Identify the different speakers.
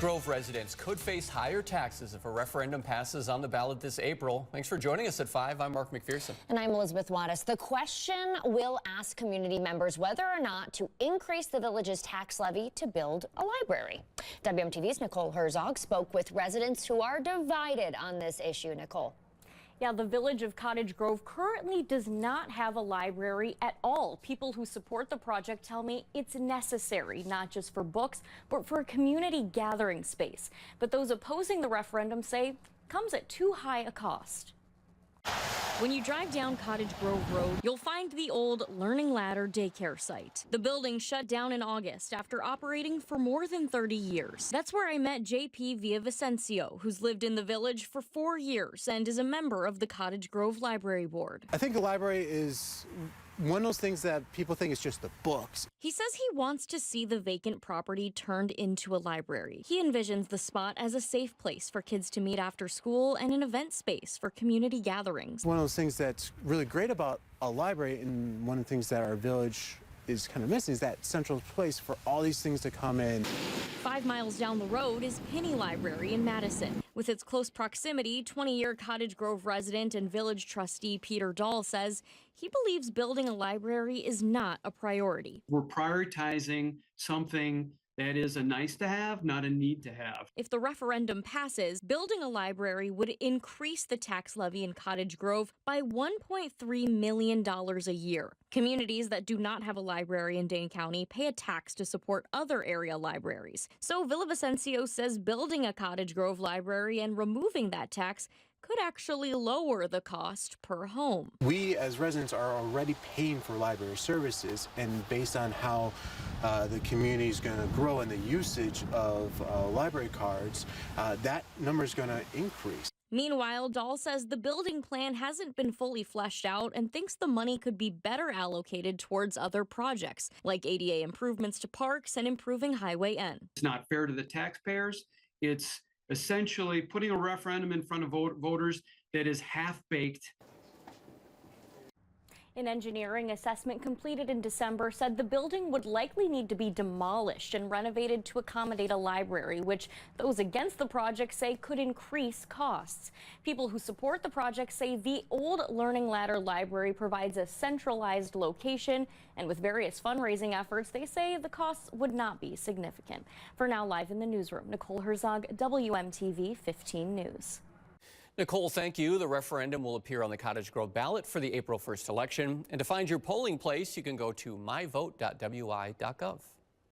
Speaker 1: Grove residents could face higher taxes if a referendum passes on the ballot this April. Thanks for joining us at 5. I'm Mark McPherson.
Speaker 2: And I'm Elizabeth Wattis. The question will ask community members whether or not to increase the village's tax levy to build a library. WMTV's Nicole Herzog spoke with residents who are divided on this issue. Nicole.
Speaker 3: Yeah, the village of Cottage Grove currently does not have a library at all. People who support the project tell me it's necessary, not just for books, but for a community gathering space. But those opposing the referendum say it comes at too high a cost. When you drive down Cottage Grove Road, you'll find the old Learning Ladder daycare site. The building shut down in August after operating for more than 30 years. That's where I met JP Villavicencio, who's lived in the village for 4 years and is a member of the Cottage Grove Library Board.
Speaker 4: I think the library is one of those things that people think is just the books.
Speaker 3: He says he wants to see the vacant property turned into a library. He envisions the spot as a safe place for kids to meet after school and an event space for community gatherings.
Speaker 4: One of those things that's really great about a library, and one of the things that our village is kind of missing, is that central place for all these things to come in.
Speaker 3: 5 miles down the road is Penny Library in Madison. With its close proximity, 20-year Cottage Grove resident and village trustee Peter Dahl says he believes building a library is not a priority.
Speaker 5: We're prioritizing something that is a nice to have, not a need to have.
Speaker 3: If the referendum passes, building a library would increase the tax levy in Cottage Grove by $1.3 million a year. Communities that do not have a library in Dane County pay a tax to support other area libraries. So Villavicencio says building a Cottage Grove library and removing that tax could actually lower the cost per home.
Speaker 4: We as residents are already paying for library services, and based on how the community is going to grow and the usage of library cards, that number is going to increase.
Speaker 3: Meanwhile, Dahl says the building plan hasn't been fully fleshed out and thinks the money could be better allocated towards other projects, like ADA improvements to parks and improving Highway N.
Speaker 5: It's not fair to the taxpayers. It's essentially putting a referendum in front of voters that is half-baked.
Speaker 3: An engineering assessment completed in December said the building would likely need to be demolished and renovated to accommodate a library, which those against the project say could increase costs. People who support the project say the old Learning Ladder Library provides a centralized location, and with various fundraising efforts, they say the costs would not be significant. For now, live in the newsroom, Nicole Herzog, WMTV 15 News.
Speaker 1: Nicole, thank you. The referendum will appear on the Cottage Grove ballot for the April 1st election. And to find your polling place, you can go to myvote.wi.gov.